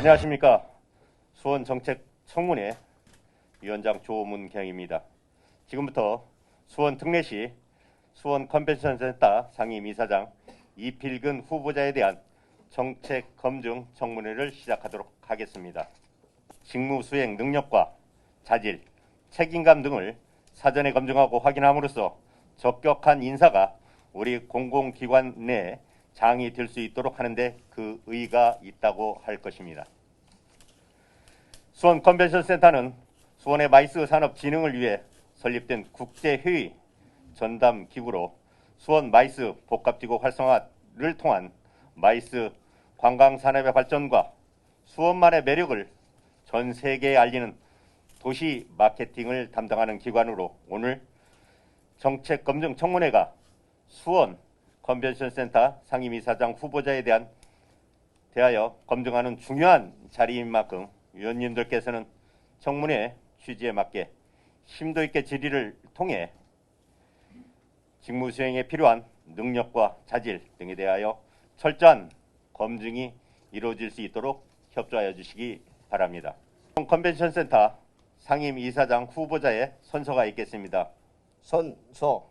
안녕하십니까. 수원정책청문회 위원장 조문경입니다. 지금부터 수원 특례시 수원컨벤션센터 상임이사장 이필근 후보자에 대한 정책 검증 청문회를 시작하도록 하겠습니다. 직무 수행 능력과 자질, 책임감 등을 사전에 검증하고 확인함으로써 적격한 인사가 우리 공공기관 내 장이 될 수 있도록 하는데 그 의의가 있다고 할 것입니다. 수원 컨벤션센터는 수원의 마이스 산업 진흥을 위해 설립된 국제회의 전담 기구로 수원 마이스 복합지구 활성화를 통한 마이스 관광산업의 발전과 수원만의 매력을 전 세계에 알리는 도시 마케팅을 담당하는 기관으로 오늘 정책 검증 청문회가 수원 컨벤션센터 상임이사장 후보자에 대하여 검증하는 중요한 자리인 만큼 위원님들께서는 청문회 취지에 맞게 심도 있게 질의를 통해 직무 수행에 필요한 능력과 자질 등에 대하여 철저한 검증이 이루어질 수 있도록 협조하여 주시기 바랍니다. 컨벤션센터 상임이사장 후보자의 선서가 있겠습니다. 선서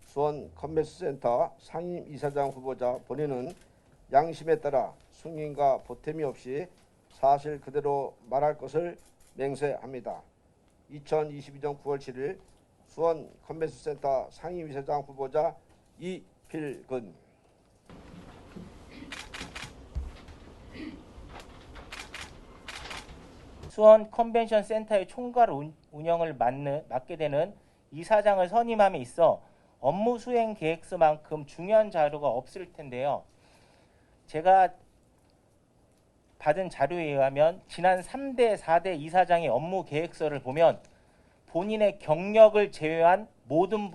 수원 컨벤션센터 상임이사장 후보자 본인은 양심에 따라 승인과 보탬이 없이 사실 그대로 말할 것을 맹세합니다. 2022년 9월 7일 수원 컨벤션센터 상임이사장 후보자 이필근. 수원 컨벤션 센터의 총괄 운영을 맡게 되는 이사장을 선임함에 있어 업무 수행 계획서만큼 중요한 자료가 없을 텐데요. 제가 받은 자료에 의하면 지난 3대, 4대 이사장의 업무 계획서를 보면 본인의 경력을 제외한 모든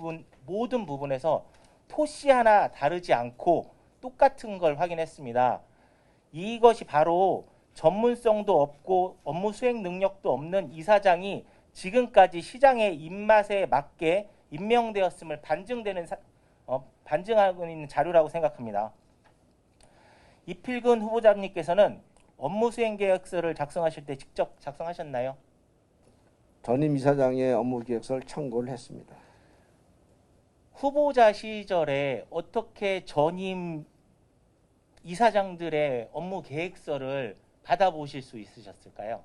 부분에서 토씨 하나 다르지 않고 똑같은 걸 확인했습니다. 이것이 바로 전문성도 없고 업무 수행 능력도 없는 이사장이 지금까지 시장의 입맛에 맞게 임명되었음을 반증하고 있는 자료라고 생각합니다. 이필근 후보자님께서는 업무 수행 계획서를 작성하실 때 직접 작성하셨나요? 전임 이사장의 업무 계획서를 참고를 했습니다. 후보자 시절에 어떻게 전임 이사장들의 업무 계획서를 받아보실 수 있으셨을까요?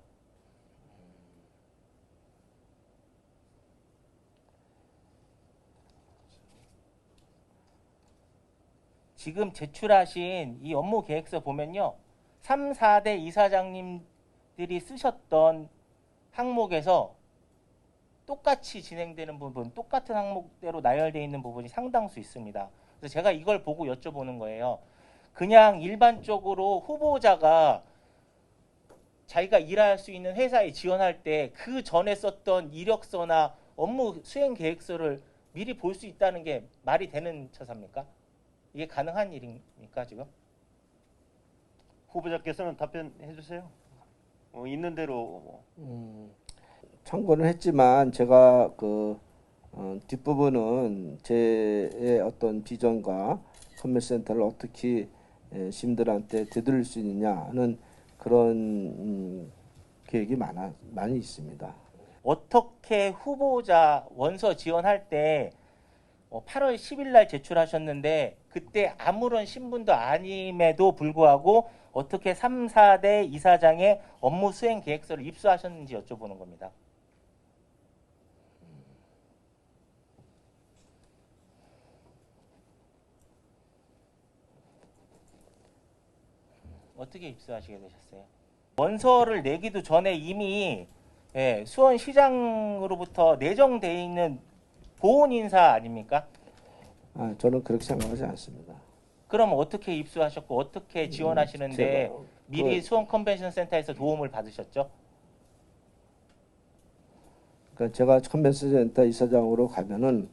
지금 제출하신 이 업무 계획서 보면요. 3, 4대 이사장님들이 쓰셨던 항목에서 똑같이 진행되는 부분, 똑같은 항목대로 나열되어 있는 부분이 상당수 있습니다. 그래서 제가 이걸 보고 여쭤보는 거예요. 그냥 일반적으로 후보자가 자기가 일할 수 있는 회사에 지원할 때 그 전에 썼던 이력서나 업무 수행 계획서를 미리 볼 수 있다는 게 말이 되는 처사입니까? 이게 가능한 일입니까 지금? 후보자께서는 답변해 주세요. 있는 대로. 참고는 했지만 제가 뒷부분은 제 어떤 비전과 컨벤션센터를 어떻게 시민들한테 되돌릴 수 있느냐는 그런 계획이 많이 있습니다. 어떻게 후보자 원서 지원할 때 8월 10일 날 제출하셨는데 그때 아무런 신분도 아님에도 불구하고 어떻게 3, 4대 이사장의 업무 수행 계획서를 입수하셨는지 여쭤보는 겁니다. 어떻게 입수하시게 되셨어요? 원서를 내기도 전에 이미 수원시장으로부터 내정되어 있는 보훈 인사 아닙니까? 저는 그렇게 생각하지 않습니다. 그럼 어떻게 입수하셨고 어떻게 지원하시는데 미리 수원 컨벤션 센터에서 도움을 받으셨죠? 그러니까 제가 컨벤션 센터 이사장으로 가면은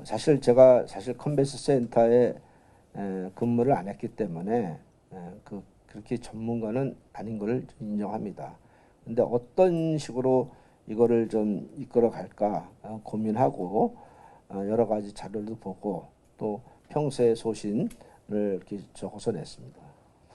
사실 제가 컨벤션 센터에 근무를 안 했기 때문에 그렇게 전문가는 아닌 것을 인정합니다. 근데 어떤 식으로 이거를 좀 이끌어 갈까 고민하고 여러 가지 자료도 보고 또 평소의 소신을 이렇게 적어서 냈습니다.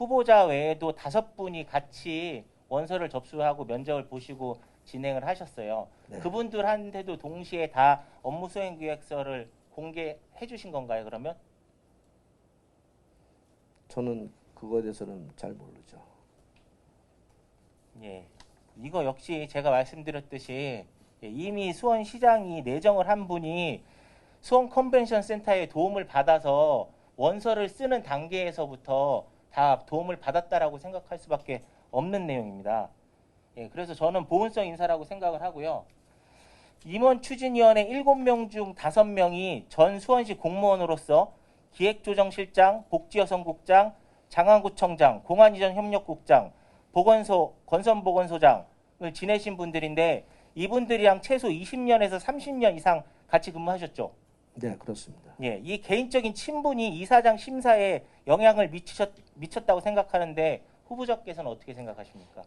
후보자 외에도 5분이 같이 원서를 접수하고 면접을 보시고 진행을 하셨어요. 네. 그분들한테도 동시에 다 업무 수행 계획서를 공개해 주신 건가요, 그러면? 저는 그거에 대해서는 잘 모르죠. 예. 이거 역시 제가 말씀드렸듯이 이미 수원시장이 내정을 한 분이 수원 컨벤션 센터의 도움을 받아서 원서를 쓰는 단계에서부터 다 도움을 받았다라고 생각할 수밖에 없는 내용입니다. 예, 그래서 저는 보훈성 인사라고 생각을 하고요. 임원 추진위원회 7명 중 5명이 전 수원시 공무원으로서 기획조정실장, 복지여성국장, 장안구청장, 공안이전협력국장, 보건소, 건선보건소장을 지내신 분들인데 이분들이랑 최소 20년에서 30년 이상 같이 근무하셨죠. 네, 그렇습니다. 예, 이 개인적인 친분이 이사장 심사에 영향을 미쳤다고 생각하는데 후보자께서는 어떻게 생각하십니까?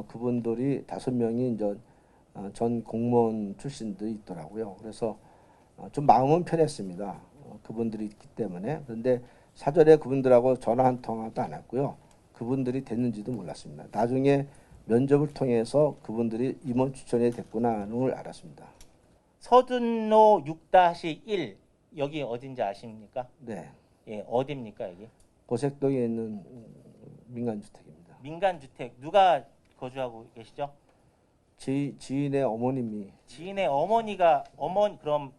그분들이 5명이 이제 전 공무원 출신도 있더라고요. 그래서 좀 마음은 편했습니다. 그분들이 있기 때문에. 그런데 사전에 그분들하고 전화 한 통화도 안 했고요. 그분들이 됐는지도 몰랐습니다. 나중에 면접을 통해서 그분들이 임원 추천이 됐구나는 걸 알았습니다. 서둔로 6-1 여기 어딘지 아십니까? 네, 예, 어디입니까 여기? 고색동에 있는 민간주택입니다. 민간주택 누가 거주하고 계시죠? 지인의 어머님이 지인의 어머니가 그럼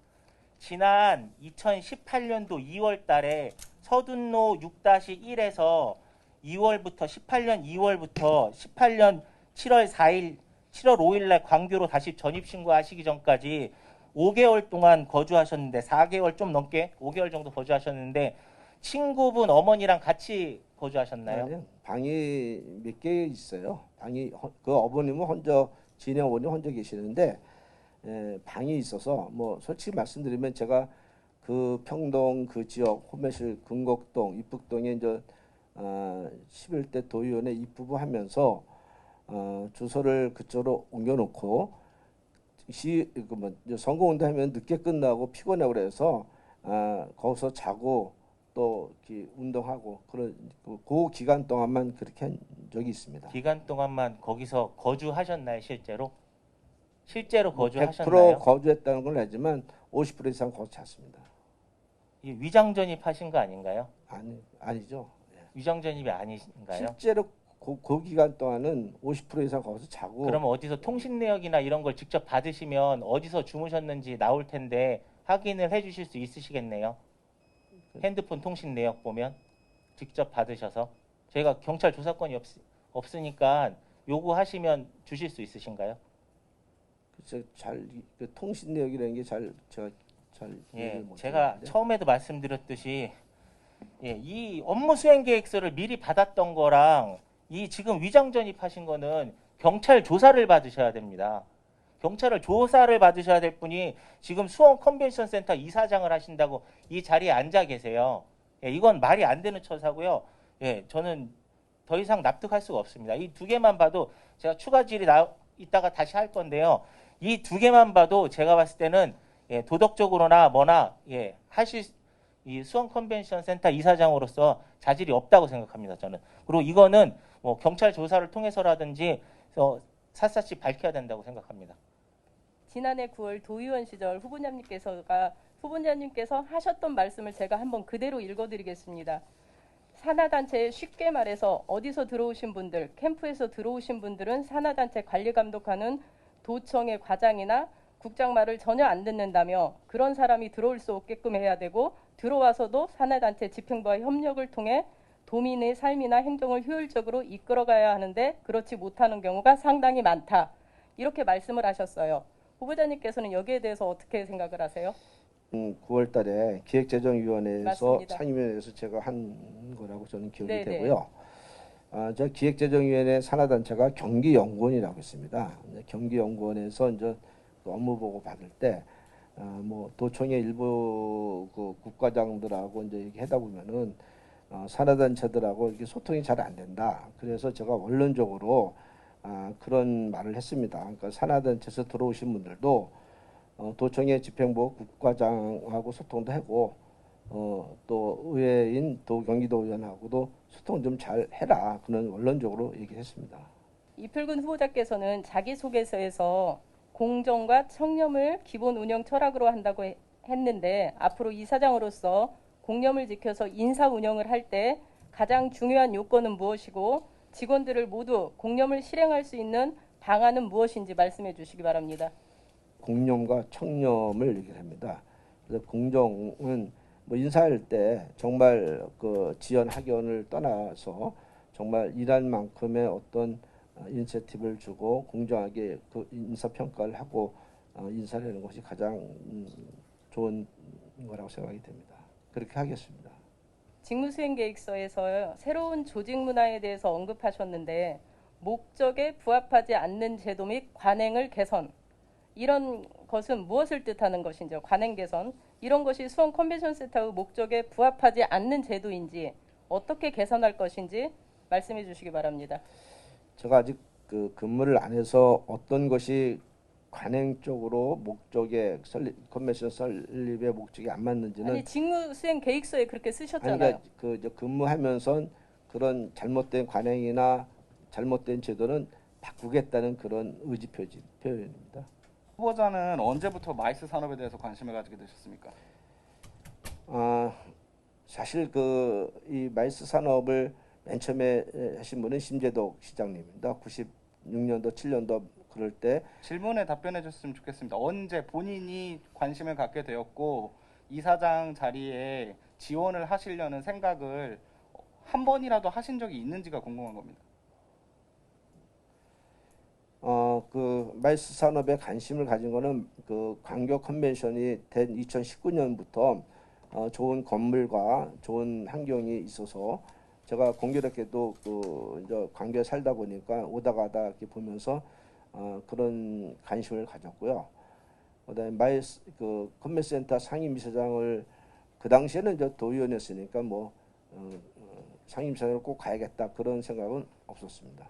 지난 2018년도 2월 달에 서둔로 6-1에서 2월부터 18년 2월부터 18년 7월 4일 7월 5일 날 광교로 다시 전입 신고하시기 전까지 5개월 동안 거주하셨는데 4개월 좀 넘게 5개월 정도 거주하셨는데 친구분 어머니랑 같이 거주하셨나요? 아니요, 방이 몇 개 있어요. 방이 그 어머님은 혼자 지인의 어머니 혼자 계시는데 방이 있어서 뭐 솔직히 말씀드리면 제가 그 평동 그 지역 호매실 금곡동 이북동에 이제 11대 도의원에 입후보하면서 주소를 그쪽으로 옮겨놓고 선거운동하면 늦게 끝나고 피곤해 그래서 거기서 자고 또 이렇게 운동하고 그런 그 기간 동안만 그렇게 한 적이 있습니다. 기간 동안만 거기서 거주하셨나요, 실제로? 실제로 거주하셨나요? 100% 거주했다는 건 알지만 50% 이상 거주 않습니다. 이 위장 전입하신 거 아닌가요? 아니죠. 위장 전입이 아닌가요? 실제로 그 기간 동안은 50% 이상 거기서 자고. 그러면 어디서 통신 내역이나 이런 걸 직접 받으시면 어디서 주무셨는지 나올 텐데 확인을 해주실 수 있으시겠네요. 핸드폰 통신 내역 보면 직접 받으셔서 저희가 경찰 조사권이 없으니까 요구하시면 주실 수 있으신가요? 그 통신 내역이라는 게 제가 잘 예, 이해를 못 제가 하겠는데. 처음에도 말씀드렸듯이 예, 이 업무 수행 계획서를 미리 받았던 거랑 이 지금 위장 전입하신 거는 경찰 조사를 받으셔야 됩니다. 경찰을 조사를 받으셔야 될 분이 지금 수원 컨벤션 센터 이사장을 하신다고 이 자리에 앉아 계세요. 예, 이건 말이 안 되는 처사고요. 예, 저는 더 이상 납득할 수가 없습니다. 이 2개만 봐도 제가 추가 질의 이따가 다시 할 건데요. 이 2개만 봐도 제가 봤을 때는 예, 도덕적으로나 뭐나 예, 이 수원 컨벤션 센터 이사장으로서 자질이 없다고 생각합니다. 저는. 그리고 이거는 뭐 경찰 조사를 통해서라든지 샅샅이 밝혀야 된다고 생각합니다. 지난해 9월 도의원 시절 후보자님께서 하셨던 말씀을 제가 한번 그대로 읽어드리겠습니다. 산하단체에 쉽게 말해서 어디서 들어오신 분들, 캠프에서 들어오신 분들은 산하단체 관리 감독하는 도청의 과장이나 국장 말을 전혀 안 듣는다며 그런 사람이 들어올 수 없게끔 해야 되고 들어와서도 산하단체 집행부와 협력을 통해 도민의 삶이나 행정을 효율적으로 이끌어가야 하는데 그렇지 못하는 경우가 상당히 많다. 이렇게 말씀을 하셨어요. 후보자님께서는 여기에 대해서 어떻게 생각을 하세요? 9월 달에 기획재정위원회에서 맞습니다. 상임위원회에서 제가 한 거라고 저는 기억이 네네. 되고요. 저 기획재정위원회 산하단체가 경기연구원이라고 있습니다. 경기연구원에서 이제 그 업무 보고 받을 때 뭐 도청의 일부 그 국과장들하고 이제 얘기하다 보면은 산하단체들하고 이렇게 소통이 잘 안 된다. 그래서 제가 원론적으로 그런 말을 했습니다. 그러니까 산하단체에서 들어오신 분들도 도청의 집행부 국과장하고 소통도 하고 또 의회인 또 경기도 의원하고도 소통 좀 잘 해라. 그런 원론적으로 얘기했습니다. 이필근 후보자께서는 자기소개서에서 공정과 청렴을 기본 운영 철학으로 한다고 했는데 앞으로 이사장으로서 공념을 지켜서 인사 운영을 할 때 가장 중요한 요건은 무엇이고 직원들을 모두 공념을 실행할 수 있는 방안은 무엇인지 말씀해 주시기 바랍니다. 공념과 청렴을 얘기를 합니다. 그래서 공정은 뭐 인사할 때 정말 그 지연 학연을 떠나서 정말 일한 만큼의 어떤 인센티브를 주고 공정하게 그 인사 평가를 하고 인사를 하는 것이 가장 좋은 거라고 생각이 됩니다. 그렇게 하겠습니다. 직무수행계획서에서 새로운 조직 문화에 대해서 언급하셨는데 목적에 부합하지 않는 제도 및 관행을 개선, 이런 것은 무엇을 뜻하는 것인지요? 관행 개선, 이런 것이 수원 컨벤션 센터의 목적에 부합하지 않는 제도인지 어떻게 개선할 것인지 말씀해 주시기 바랍니다. 제가 아직 그 근무를 안 해서 어떤 것이 관행적으로 목적에 컨벤션 설립의 목적이 안 맞는지는 아니 직무수행 계획서에 그렇게 쓰셨잖아요. 그러니까 그 이제 근무하면서 그런 잘못된 관행이나 잘못된 제도는 바꾸겠다는 그런 의지 표현입니다. 후보자는 언제부터 마이스 산업에 대해서 관심을 가지게 되셨습니까? 사실 그 이 마이스 산업을 맨 처음에 하신 분은 심재덕 시장님입니다. 96년도 7년도 그럴 때 질문에 답변해 줬으면 좋겠습니다. 언제 본인이 관심을 갖게 되었고 이사장 자리에 지원을 하시려는 생각을 한 번이라도 하신 적이 있는지가 궁금한 겁니다. 그 마이스 산업에 관심을 가진 거는 그 광교 컨벤션이 된 2019년부터 좋은 건물과 좋은 환경이 있어서 제가 공교롭게도 그 이제 광교에 살다 보니까 오다 가다 이렇게 보면서 그런 관심을 가졌고요. 그다음에 마이스 그 컨벤센터 상임이사장을 그 당시에는 이제 도의원이었으니까 뭐 상임이사장을 꼭 가야겠다 그런 생각은 없었습니다.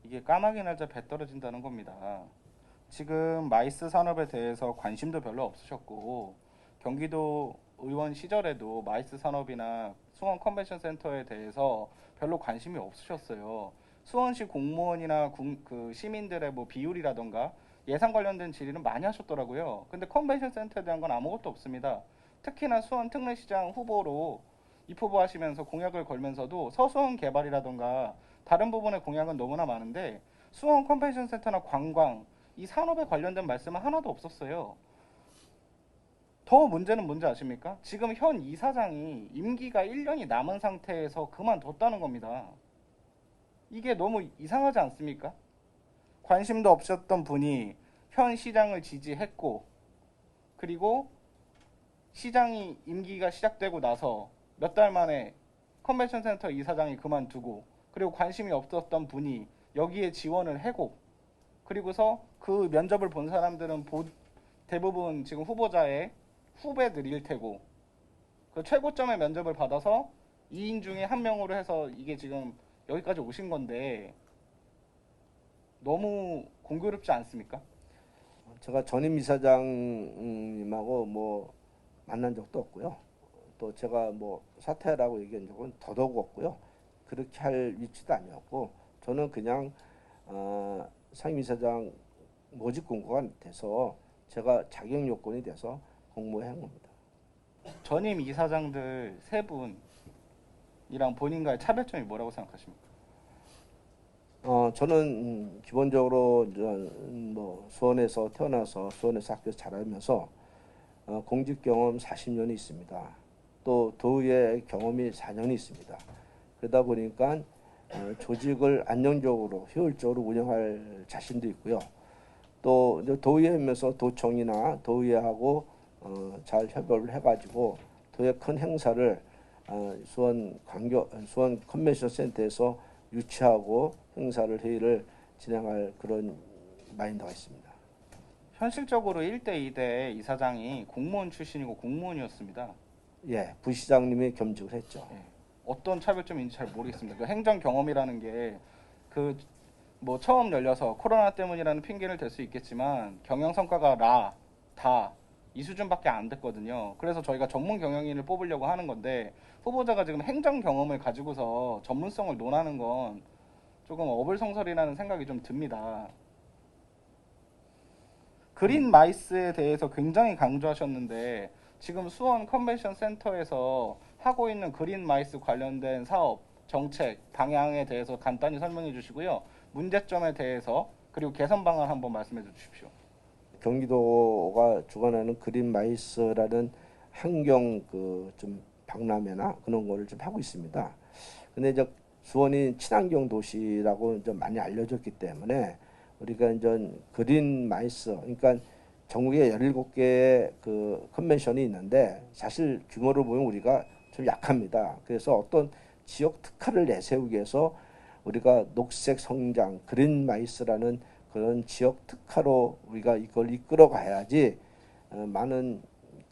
이게 까마귀 날짜 배 떨어진다는 겁니다. 지금 마이스 산업에 대해서 관심도 별로 없으셨고 경기도 의원 시절에도 마이스 산업이나 수원 컨벤션 센터에 대해서 별로 관심이 없으셨어요. 수원시 공무원이나 그 시민들의 뭐 비율이라던가 예산 관련된 질의는 많이 하셨더라고요. 근데 컨벤션 센터에 대한 건 아무것도 없습니다. 특히나 수원 특례시장 후보로 입후보하시면서 공약을 걸면서도 서수원 개발이라던가 다른 부분의 공약은 너무나 많은데 수원 컨벤션 센터나 관광 이 산업에 관련된 말씀은 하나도 없었어요. 더 문제는 뭔지 아십니까? 지금 현 이사장이 임기가 1년이 남은 상태에서 그만뒀다는 겁니다. 이게 너무 이상하지 않습니까? 관심도 없었던 분이 현 시장을 지지했고 그리고 시장이 임기가 시작되고 나서 몇 달 만에 컨벤션 센터 이사장이 그만두고 그리고 관심이 없었던 분이 여기에 지원을 하고 그리고서 그 면접을 본 사람들은 대부분 지금 후보자의 후배들일 테고 그 최고점의 면접을 받아서 2인 중에 한 명으로 해서 이게 지금 여기까지 오신 건데 너무 공교롭지 않습니까? 제가 전임 이사장님하고 뭐 만난 적도 없고요. 또 제가 뭐 사퇴하라고 얘기한 적은 더더욱 없고요. 그렇게 할 위치도 아니었고 저는 그냥 상임이사장 모집 공고가 돼서 제가 자격 요건이 돼서 공모한 겁니다. 전임 이사장들 세 분이랑 본인과의 차별점이 뭐라고 생각하십니까? 저는 기본적으로 뭐 수원에서 태어나서 수원에서 학교에서 자라면서 공직 경험 40년이 있습니다. 또 도의회 경험이 4년이 있습니다. 그러다 보니까 조직을 안정적으로 효율적으로 운영할 자신도 있고요. 또 도의회면서 도청이나 도의회하고 잘 협업을 해가지고 도의 큰 행사를 수원 컨벤션 센터에서 유치하고 행사를 회의를 진행할 그런 마인드가 있습니다. 현실적으로 1대 2대 이사장이 공무원 출신이고 공무원이었습니다. 예, 부시장님이 겸직을 했죠. 예. 어떤 차별점인지 잘 모르겠습니다. 그 행정 경험이라는 게 그 뭐 처음 열려서 코로나 때문이라는 핑계를 댈 수 있겠지만 경영 성과가 다 이 수준밖에 안 됐거든요. 그래서 저희가 전문 경영인을 뽑으려고 하는 건데 후보자가 지금 행정 경험을 가지고서 전문성을 논하는 건 조금 어불성설이라는 생각이 좀 듭니다. 그린 마이스에 대해서 굉장히 강조하셨는데 지금 수원 컨벤션 센터에서 하고 있는 그린 마이스 관련된 사업, 정책, 방향에 대해서 간단히 설명해 주시고요. 문제점에 대해서 그리고 개선 방안 한번 말씀해 주십시오. 경기도가 주관하는 그린 마이스라는 환경 좀 박람회나 그런 거를 좀 하고 있습니다. 근데 이제 수원이 친환경 도시라고 좀 많이 알려졌기 때문에 우리가 이제 그린 마이스, 그러니까 전국에 17개의 그 컨벤션이 있는데 사실 규모를 보면 우리가 좀 약합니다. 그래서 어떤 지역 특화를 내세우기 위해서 우리가 녹색 성장, 그린 마이스라는 그런 지역 특화로 우리가 이걸 이끌어 가야지 많은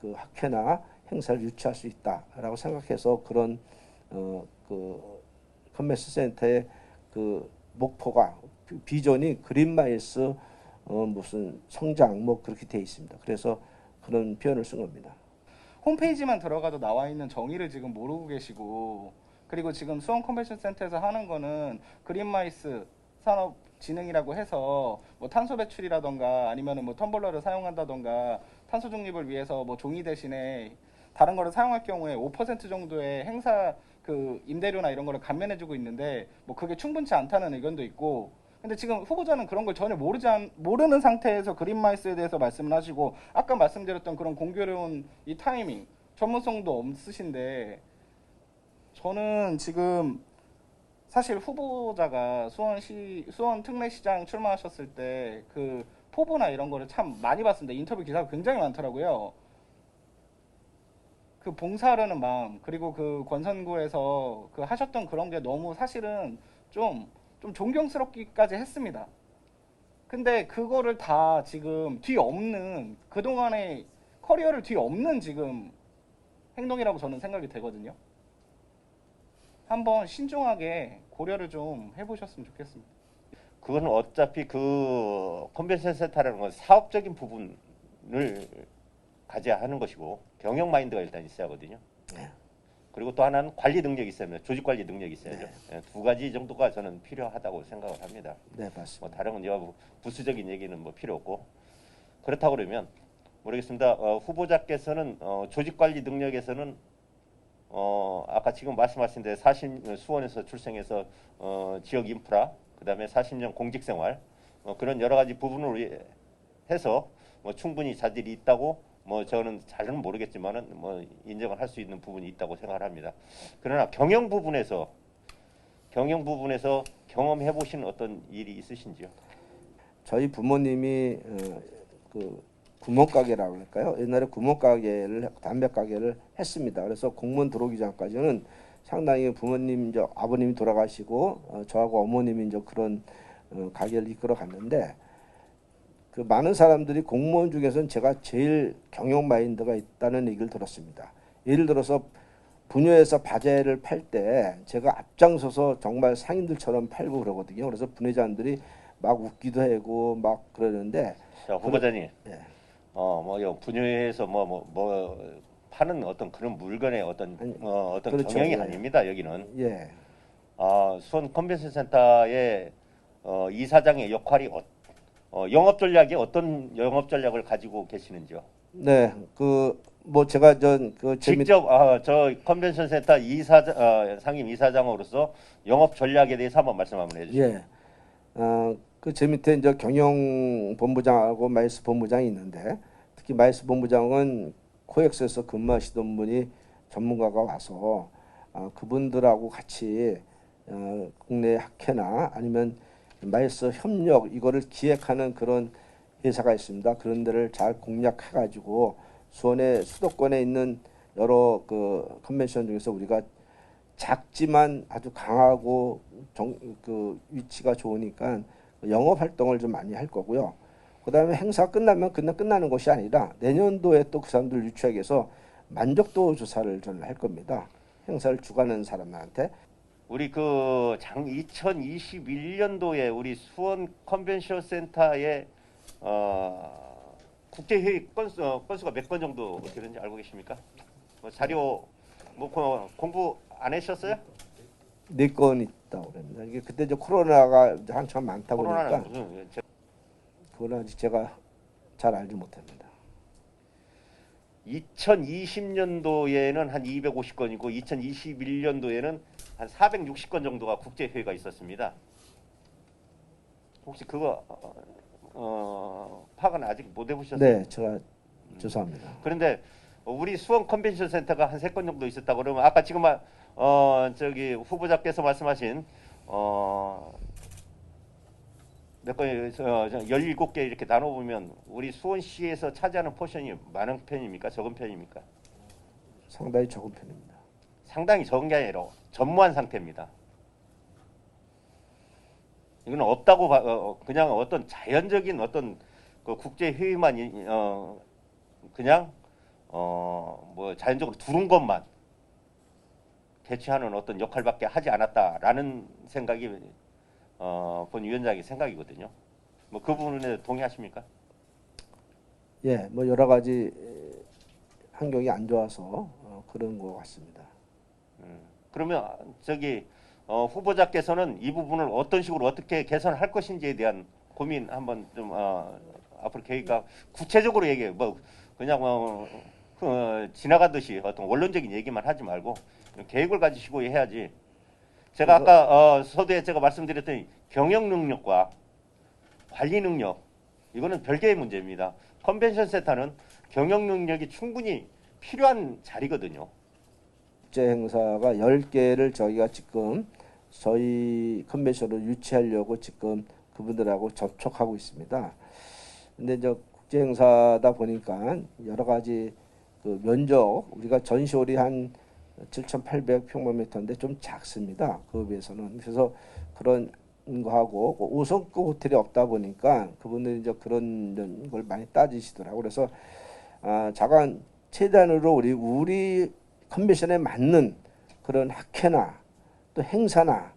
그 학회나 행사를 유치할 수 있다라고 생각해서 그런 그 컨벤션 센터의 그 목표가 비전이 그린 마이스 무슨 성장 뭐 그렇게 돼 있습니다. 그래서 그런 표현을 쓴 겁니다. 홈페이지만 들어가도 나와 있는 정의를 지금 모르고 계시고 그리고 지금 수원 컨벤션 센터에서 하는 거는 그린 마이스 산업 진흥이라고 해서 뭐 탄소 배출이라던가 아니면은 뭐 텀블러를 사용한다던가 탄소 중립을 위해서 뭐 종이 대신에 다른 거를 사용할 경우에 5% 정도의 행사 그 임대료나 이런 거를 감면해주고 있는데 뭐 그게 충분치 않다는 의견도 있고 근데 지금 후보자는 그런 걸 전혀 모르는 상태에서 그린마이스에 대해서 말씀을 하시고 아까 말씀드렸던 그런 공교로운 이 타이밍 전문성도 없으신데 저는 지금 사실 후보자가 수원 특례시장 출마하셨을 때 그 포부나 이런 거를 참 많이 봤습니다. 인터뷰 기사가 굉장히 많더라고요. 그 봉사하려는 마음 그리고 그 권선구에서 그 하셨던 그런 게 너무 사실은 좀 존경스럽기까지 했습니다. 근데 그거를 다 지금 뒤엎는 그동안의 커리어를 뒤엎는 지금 행동이라고 저는 생각이 되거든요. 한번 신중하게 고려를 좀 해보셨으면 좋겠습니다. 그거는 어차피 그 컨벤션 센터라는 건 사업적인 부분을 가져야 하는 것이고 경영 마인드가 일단 있어야 하거든요. 네. 그리고 또 하나는 관리 능력이 있어야 합니다. 조직 관리 능력이 있어야죠. 네. 두 가지 정도가 저는 필요하다고 생각을 합니다. 네, 맞습니다. 뭐 다른 건 부수적인 얘기는 뭐 필요 없고 그렇다고 그러면 모르겠습니다. 후보자께서는 조직 관리 능력에서는 아까 지금 말씀하신 데 수원에서 출생해서 지역 인프라 그다음에 40년 공직생활 그런 여러 가지 부분을 해서 뭐 충분히 자질이 있다고 뭐 저는 잘은 모르겠지만은 뭐 인정을 할 수 있는 부분이 있다고 생각을 합니다. 그러나 경영 부분에서 경험해 보신 어떤 일이 있으신지요? 저희 부모님이 그 구멍가게라고 할까요? 옛날에 구멍가게를 담배 가게를 했습니다. 그래서 공무원 들어오기 전까지는 상당히 부모님 아버님이 돌아가시고 저하고 어머님이 그런 가게를 이끌어 갔는데 그 많은 사람들이 공무원 중에서는 제가 제일 경영 마인드가 있다는 얘기를 들었습니다. 예를 들어서 분야에서 바재를 팔 때 제가 앞장서서 정말 상인들처럼 팔고 그러거든요. 그래서 분회장들이 막 웃기도 하고 막 그러는데 자, 후보자님. 네. 분야에서 파는 어떤 그런 물건의 어떤 그렇죠. 경영이 예. 아닙니다. 여기는. 예. 수원 컨벤션 센터의 이사장의 역할이 영업 전략이 어떤 영업 전략을 가지고 계시는지요? 네. 제가 직접 저 컨벤션 센터 상임 이사장으로서 영업 전략에 대해서 한번 말씀 한번 해주시죠. 예. 제 밑에 이제 경영본부장하고 마이스 본부장이 있는데 특히 마이스 본부장은 코엑스에서 근무하시던 분이 전문가가 와서 그분들하고 같이 국내 학회나 아니면 마이스 협력 이거를 기획하는 그런 회사가 있습니다. 그런 데를 잘 공략해가지고 수원의 수도권에 있는 여러 그 컨벤션 중에서 우리가 작지만 아주 강하고 위치가 좋으니까 영업 활동을 좀 많이 할 거고요. 그다음에 행사 끝나면 그냥 끝나는 것이 아니라 내년도에 또 그 사람들 유치하기 위해서 만족도 조사를 저는 할 겁니다. 행사를 주관하는 사람들한테. 우리 2021년도에 우리 수원 컨벤션 센터의 국제회의 건수가 몇 건 정도 어떻게 되는지 알고 계십니까? 뭐 자료 공부 안 하셨어요? 4건 있다고 그럽니다. 이게 그때 이제 코로나가 이제 한참 많다 코로나는 보니까 무슨 그건 아직 제가 잘 알지 못합니다. 2020년도에는 한 250건이고 2021년도에는 한 460건 정도가 국제회의가 있었습니다. 혹시 그거 파악은 아직 못 해보셨어요? 네, 제가 죄송합니다. 그런데 우리 수원 컨벤션 센터가 한 3건 정도 있었다고 그러면 아까 지금 저기 후보자께서 말씀하신 몇 건, 17개 이렇게 나눠보면 우리 수원시에서 차지하는 포션이 많은 편입니까? 적은 편입니까? 상당히 적은 편입니다. 상당히 적은 게 아니라 전무한 상태입니다. 이건 없다고 그냥 어떤 자연적인 어떤 그 국제 회의만 그냥 뭐 자연적으로 두른 것만 대체하는 어떤 역할밖에 하지 않았다라는 생각이 본 위원장의 생각이거든요. 뭐 그 부분에 동의하십니까? 예, 뭐 여러 가지 환경이 안 좋아서 그런 것 같습니다. 그러면 저기 후보자께서는 이 부분을 어떤 식으로 어떻게 개선할 것인지에 대한 고민 한번 좀 앞으로 계획과 구체적으로 얘기해. 뭐 그냥 지나가듯이 어떤 원론적인 얘기만 하지 말고 계획을 가지시고 해야지. 제가 아까 서두에 제가 말씀드렸더니 경영 능력과 관리 능력 이거는 별개의 문제입니다. 컨벤션 센터는 경영 능력이 충분히 필요한 자리거든요. 국제 행사가 10개를 저희가 지금 저희 컨벤션을 유치하려고 지금 그분들하고 접촉하고 있습니다. 근데 이제 국제 행사다 보니까 여러 가지 그 면적 우리가 전시홀이 한 7,800평방미터인데 좀 작습니다. 그에 비해서는. 그래서 그런 거하고 5성급 호텔이 없다 보니까 그분들이 이제 그런 걸 많이 따지시더라고요. 그래서 자관 최대한으로 우리 컨벤션에 맞는 그런 학회나 또 행사나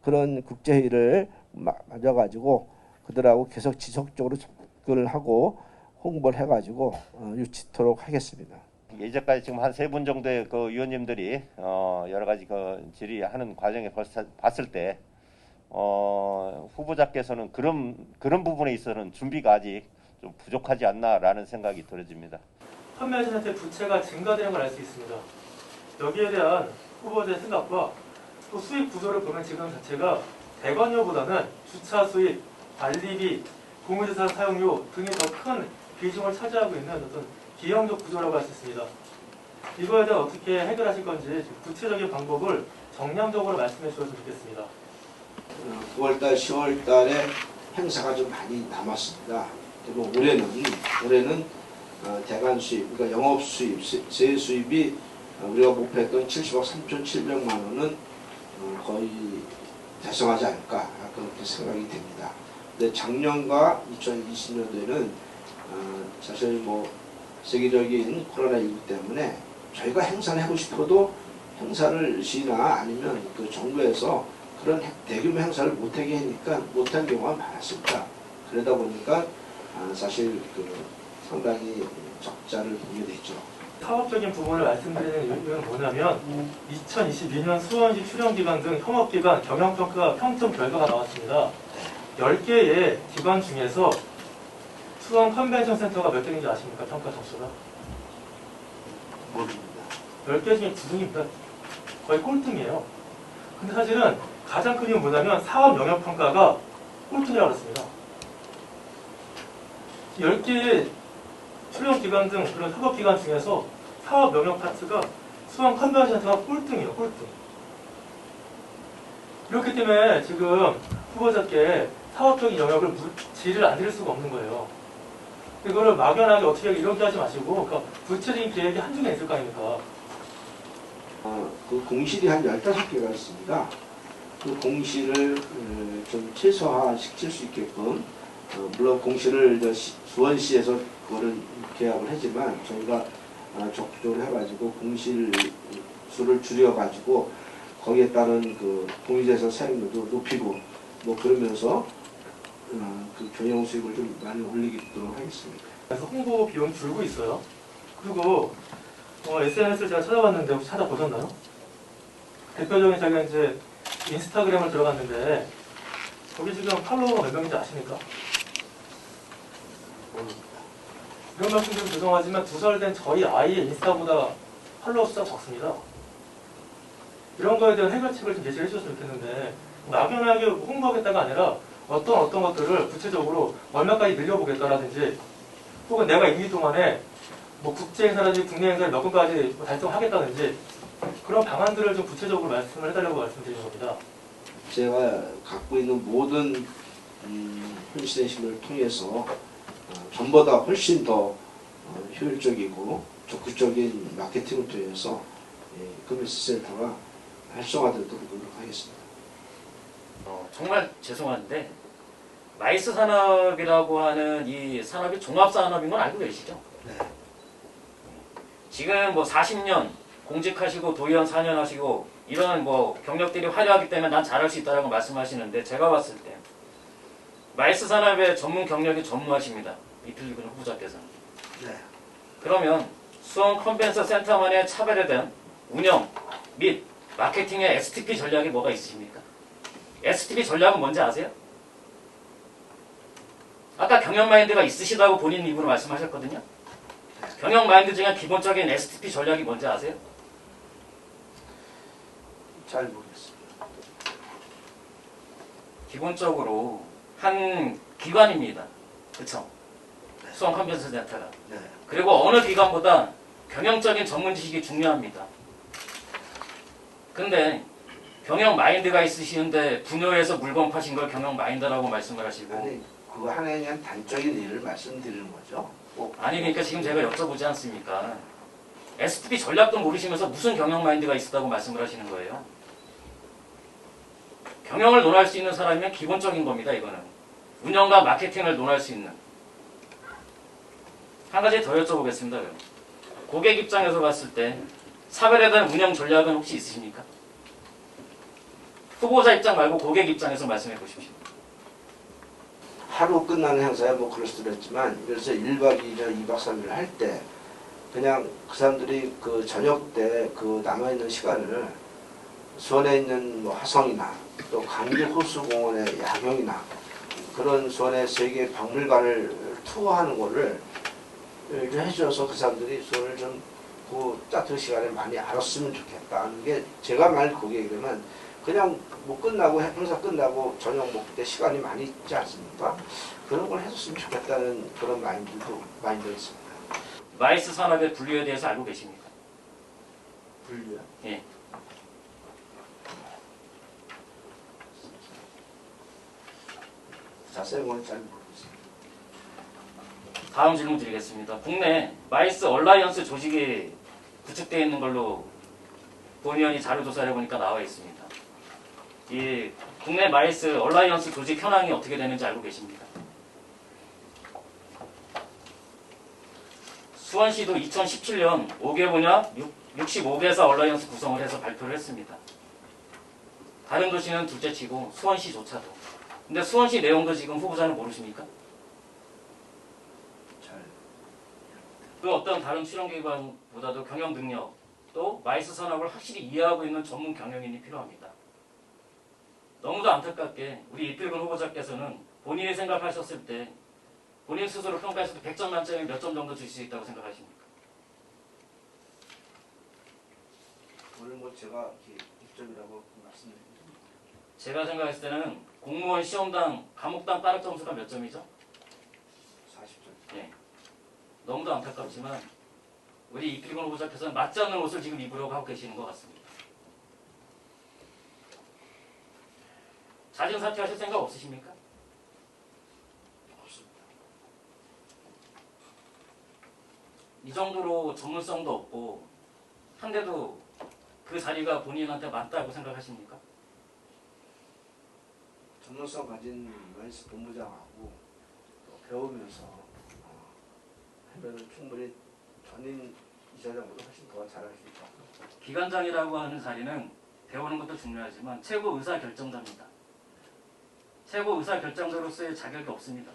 그런 국제회의를 맞아가지고 그들하고 계속 지속적으로 접근을 하고 홍보를 해가지고 유치토록 하겠습니다. 예전까지 지금 한 3분 정도의 그 위원님들이 여러 가지 그 질의하는 과정에 봤을 때 후보자께서는 그런 부분에 있어서는 준비가 아직 좀 부족하지 않나라는 생각이 들어집니다. 판매자한테 부채가 증가되는 걸 알 수 있습니다. 여기에 대한 후보자의 생각과 또 수익 구조를 보면 지금 자체가 대관료보다는 주차 수익, 관리비, 공유재산 사용료 등이 더 큰 비중을 차지하고 있는 어떤 기형적 구조라고 할 수 있습니다. 이거에 대해 어떻게 해결하실 건지 구체적인 방법을 정량적으로 말씀해 주셨으면 좋겠습니다. 9월달, 10월달에 행사가 좀 많이 남았습니다. 그리고 올해는 대관 수입, 그러니까 영업 수입, 세 수입이 우리가 목표했던 70억 3,700만 원은 거의 달성하지 않을까 그렇게 생각이 됩니다. 근데 작년과 2020년도에는 사실 뭐 세계적인 코로나19 때문에 저희가 행사를 하고 싶어도 행사를 시나 아니면 그 정부에서 그런 대규모 행사를 못하게 하니까 못한 경우가 많았습니다. 그러다 보니까 사실 상당히 적자를 보게 됐죠. 사업적인 부분을 말씀드리는 이유는 뭐냐면 2022년 수원시 출연기관 등 협업기관 경영평가 평점 결과가 나왔습니다. 10개의 기관 중에서 수원 컨벤션 센터가 몇 등인지 아십니까? 평가 점수가? 모릅니다. 10개 중에 9등입니다. 거의 꼴등이에요. 근데 사실은 가장 큰 이유는 뭐냐면 사업 영역 평가가 꼴등이라고 그랬습니다. 10개의 출연기관 등 그런 협업기관 중에서 사업 영역 파트가 수원 컨벤션 센터가 꼴등이에요. 꼴등. 이렇기 때문에 지금 후보자께 사업적인 영역을 질을 안 드릴 수가 없는 거예요. 이거를 막연하게 어떻게 이렇게 하지 마시고 그러니까 구체적인 계획이 한중에 있을 거 아닙니까? 그 공실이 한 15개가 있습니다. 그 공실을 좀 최소화시킬 수 있게끔 물론 공실을 수원시에서 그거를 계약을 하지만 저희가 적극적으로 해가지고 공실 수를 줄여가지고 거기에 따른 그 공유재산 사용료도 높이고 뭐 그러면서 그 경영 수익을 좀 많이 올리도록 하겠습니다. 그래서 홍보 비용이 줄고 있어요. 그리고 SNS를 제가 찾아봤는데 혹시 찾아보셨나요? 대표적인 제가 이제 인스타그램을 들어갔는데 거기 지금 팔로워가 몇 명인지 아십니까? 이런 말씀 좀 죄송하지만 2살 된 저희 아이의 인스타보다 팔로워 숫자가 적습니다. 이런 거에 대한 해결책을 좀 제시해 주셨으면 좋겠는데 막연하게 홍보하겠다가 아니라 어떤 것들을 구체적으로 얼마까지 늘려보겠다라든지 혹은 내가 임기 동안에 뭐 국제 행사라든지 국내 행사를 몇 건까지 달성하겠다든지 그런 방안들을 좀 구체적으로 말씀을 해달라고 말씀드리는 겁니다. 제가 갖고 있는 모든 헌신의 통해서 전보다 훨씬 더 효율적이고 적극적인 마케팅을 통해서 커뮤니티 센터가 활성화되도록 노력하겠습니다. 정말 죄송한데 마이스 산업이라고 하는 이 산업이 종합산업인 건 알고 계시죠? 네. 지금 뭐 40년 공직하시고 도의원 4년 하시고 이런 뭐 경력들이 화려하기 때문에 난 잘할 수 있다라고 말씀하시는데 제가 봤을 때 마이스 산업의 전문 경력이 전무하십니다. 이필근 후보자께서는. 네. 그러면 수원 컨벤션 센터만의 차별화된 운영 및 마케팅의 STP 전략이 뭐가 있으십니까? STP 전략은 뭔지 아세요? 아까 경영 마인드가 있으시다고 본인 입으로 말씀하셨거든요. 경영 마인드 중에 기본적인 STP 전략이 뭔지 아세요? 잘 모르겠습니다. 기본적으로 한 기관입니다. 그렇죠? 수원 컨벤션 센터가. 네. 그리고 어느 기관보다 경영적인 전문 지식이 중요합니다. 근데 경영 마인드가 있으시는데 분야에서 물건 파신 걸 경영 마인드라고 말씀을 하시고 아니, 그거 하나에 대한 단적인 예를 말씀드리는 거죠. 아니 그러니까 지금 제가 여쭤보지 않습니까? STP 전략도 모르시면서 무슨 경영 마인드가 있었다고 말씀을 하시는 거예요? 경영을 논할 수 있는 사람이면 기본적인 겁니다. 이거는 운영과 마케팅을 논할 수 있는. 한 가지 더 여쭤보겠습니다. 고객 입장에서 봤을 때 차별에 대한 운영 전략은 혹시 있으십니까? 후보자 입장 말고 고객 입장에서 말씀해 보십시오. 하루 끝나는 행사야 뭐 그럴 수도 있지만 그래서 1박 2일, 2박 3일 할 때 그냥 그 사람들이 그 저녁 때 그 남아있는 시간을 수원에 있는 뭐 화성이나 또 강주 호수공원의 야경이나 그런 수원의 세계 박물관을 투어하는 거를 해줘서 그 사람들이 수원을 좀 그 따뜻한 시간에 많이 알았으면 좋겠다는 게 제가 만약 거기에 그러면 그냥 뭐 끝나고 행사 끝나고 저녁 먹을 때 시간이 많이 있지 않습니까? 그런 걸 해줬으면 좋겠다는 그런 마인드가 있습니다. 마이스 산업의 분류에 대해서 알고 계십니까? 분류요? 예. 자세한 건 잘 모르겠습니다. 다음 질문 드리겠습니다. 국내 마이스 얼라이언스 조직이 구축되어 있는 걸로 본의원이 자료조사를 해보니까 나와 있습니다. 이 국내 마이스 얼라이언스 조직 현황이 어떻게 되는지 알고 계십니까? 수원시도 2017년 5개 분야 65개사 얼라이언스 구성을 해서 발표를 했습니다. 다른 도시는 둘째치고 수원시조차도. 근데 수원시 내용도 지금 후보자는 모르십니까? 그 어떤 다른 출연기관보다도 경영 능력 또 마이스 산업을 확실히 이해하고 있는 전문 경영인이 필요합니다. 너무도 안타깝게 우리 이필근 후보자께서는 본인이 생각하셨을 때 본인 스스로 평가했을 때 100점 만점에 몇 점 정도 주실 수 있다고 생각하십니까? 오늘 뭐 제가 이렇게 1점이라고 말씀드립니다. 제가 생각했을 때는 공무원 시험당 과목당 따rak 점수가 몇 점이죠? 40점. 예. 너무도 안타깝지만 우리 이필근 후보자께서는 맞지 않는 옷을 지금 입으려고 하고 계시는 것 같습니다. 자진 사퇴하실 생각 없으십니까? 없습니다. 이 정도로 전문성도 없고 한데도 그 자리가 본인한테 맞다고 생각하십니까? 전문성 가진 마이스 본부장하고 또 배우면서 하면은 충분히 전임 이사장보다 훨씬 더 잘할 수 있다. 기관장이라고 하는 자리는 배우는 것도 중요하지만 최고 의사 결정자입니다. 최고 의사 결정자로서의 자격이 없습니다.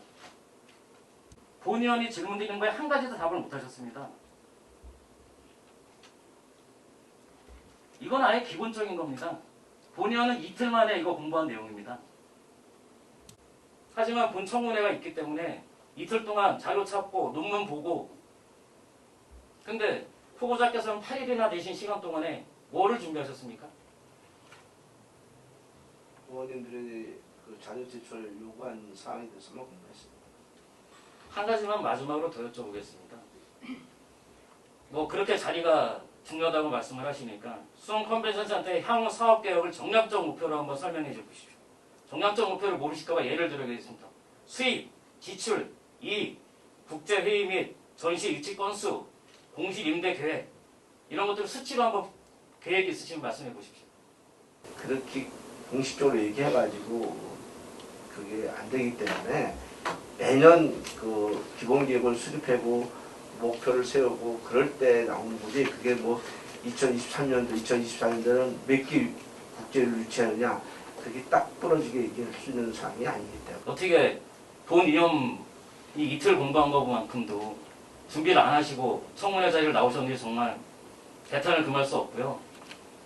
본 의원이 질문 드린 거에 한 가지도 답을 못 하셨습니다. 이건 아예 기본적인 겁니다. 본 의원은 이틀 만에 이거 공부한 내용입니다. 하지만 본 청문회가 있기 때문에 이틀 동안 자료 찾고 논문 보고, 근데 후보자께서는 8일이나 되신 시간 동안에 뭐를 준비하셨습니까? 의원님들이 그 자료 제출을 요구한 사항에 대해서만 공부했습니다. 한 가지만 마지막으로 더 여쭤보겠습니다. 뭐 그렇게 자리가 중요하다고 말씀을 하시니까 수원 컨벤션 센터의 향후 사업 계획을 정략적 목표로 한번 설명해 주십시오. 정략적 목표를 모르실까 봐 예를 들어보겠습니다. 수입, 지출, 이익, 국제 회의 및 전시 유치 건수, 공실 임대 계획, 이런 것들을 수치로 한번 계획 있으시면 말씀해 보십시오. 그렇게 공식적으로 얘기해가지고 그게 안 되기 때문에 매년 그 기본 계획을 수립하고 목표를 세우고 그럴 때 나오는 거지. 그게 뭐 2023년도, 2024년도는 몇 개 국제를 유치하느냐, 그게 딱 부러지게 얘기할 수 있는 사항이 아니기 때문에. 어떻게 본 위원이 이틀 공부한 것만큼도 준비를 안 하시고 청문회 자리를 나오셨는지 정말 개탄을 금할 수 없고요.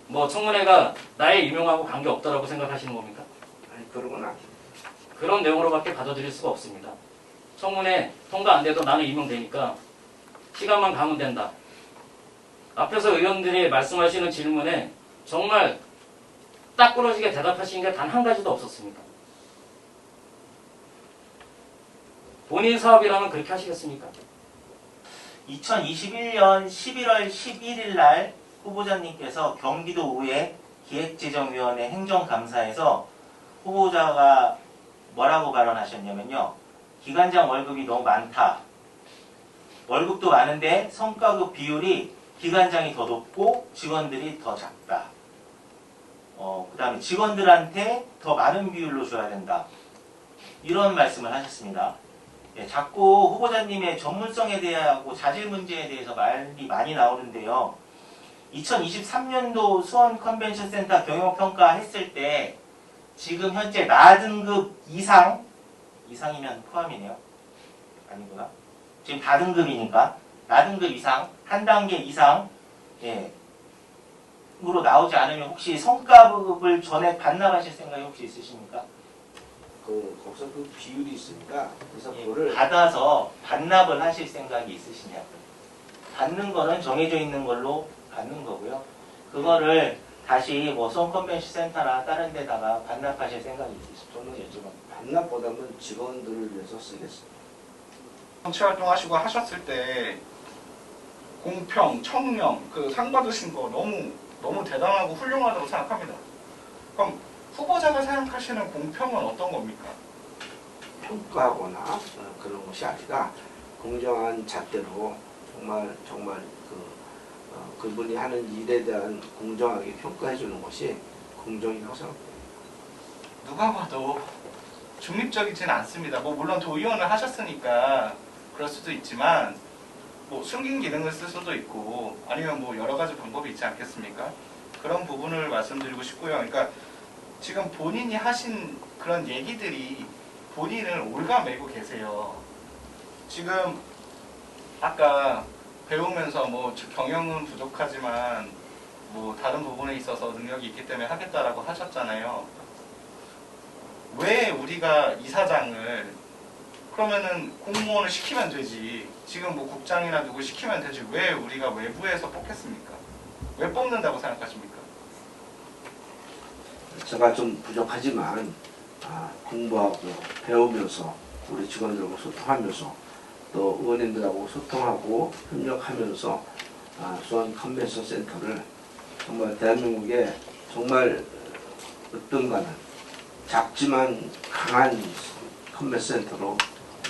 뭐 청문회가 나의 임용하고 관계없다라고 생각하시는 겁니까? 아니, 그런 건 아니에요. 그런 내용으로밖에 받아들일 수가 없습니다. 청문회 통과 안 돼도 나는 임용되니까 시간만 가면 된다. 앞에서 의원들이 말씀하시는 질문에 정말 딱 부러지게 대답하시는 게 단 한 가지도 없었습니다. 본인 사업이라면 그렇게 하시겠습니까? 2021년 11월 11일 날 후보자님께서 경기도의회 기획재정위원회 행정감사에서 후보자가 뭐라고 발언하셨냐면요. 기관장 월급이 너무 많다. 월급도 많은데 성과급 비율이 기관장이 더 높고 직원들이 더 작다. 그 다음에 직원들한테 더 많은 비율로 줘야 된다. 이런 말씀을 하셨습니다. 예, 자꾸 후보자님의 전문성에 대하고 자질 문제에 대해서 말이 많이 나오는데요. 2023년도 수원 컨벤션 센터 경영평가 했을 때 지금 현재 나등급 이상이면 포함이네요. 아니구나. 지금 다등급이니까 나등급 이상, 한 단계 이상, 으로 나오지 않으면 혹시 성과급을 전에 반납하실 생각이 혹시 있으십니까? 거기서 그 비율이 있으니까 그래서 그거를 받아서 반납을 하실 생각이 있으시냐고요. 받는 거는 정해져 있는 걸로 받는 거고요. 그거를 다시 뭐 수원 컨벤션 센터나 다른 데다가 반납하실 생각이 있으시죠? 저는 반납보다는 직원들을 위해서 쓰겠습니다. 정치 활동하시고 하셨을 때 공평, 청렴 그 상 받으신 거 너무 대단하고 훌륭하다고 생각합니다. 그럼 후보자가 생각하시는 공평은 어떤 겁니까? 평가하거나 그런 것이 아니라 공정한 잣대로 정말 그분이 하는 일에 대한 공정하게 평가해 주는 것이 공정이라고 생각합니다. 누가 봐도 중립적이지는 않습니다. 뭐 물론 도의원을 하셨으니까 그럴 수도 있지만 뭐 숨긴 기능을 쓸 수도 있고 아니면 뭐 여러 가지 방법이 있지 않겠습니까? 그런 부분을 말씀드리고 싶고요. 그러니까 지금 본인이 하신 그런 얘기들이 본인을 올가매고 계세요. 지금 아까 배우면서 뭐 경영은 부족하지만 뭐 다른 부분에 있어서 능력이 있기 때문에 하겠다라고 하셨잖아요. 왜 우리가 이사장을 그러면은 공무원을 시키면 되지. 지금 뭐 국장이나 누구 시키면 되지. 왜 우리가 외부에서 뽑겠습니까? 왜 뽑는다고 생각하십니까? 제가 좀 부족하지만 공부하고 배우면서 우리 직원들하고 소통하면서 또 의원님들하고 소통하고 협력하면서 수원 컨벤션 센터를 정말 대한민국에 정말 어떤가는 작지만 강한 컨벤션 센터로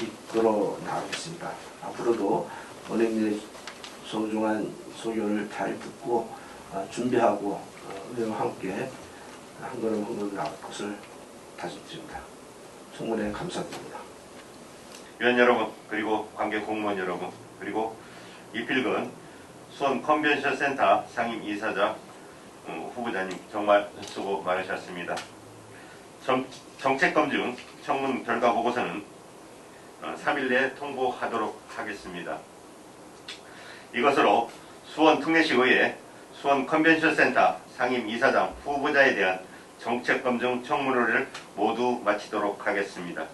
이끌어 나가겠습니다. 앞으로도 의원님들의 소중한 소견을 잘 듣고 준비하고 의원과 함께 한 걸음 한 걸음 나갈 것을 다짐드립니다. 청문회 감사드립니다. 위원 여러분, 그리고 관계 공무원 여러분, 그리고 이필근 수원 컨벤션 센터 상임 이사장 후보자님 정말 수고 많으셨습니다. 정책 검증 청문 결과 보고서는 3일 내에 통보하도록 하겠습니다. 이것으로 수원 특례시의회 수원 컨벤션센터 상임 이사장 후보자에 대한 정책검증 청문회를 모두 마치도록 하겠습니다.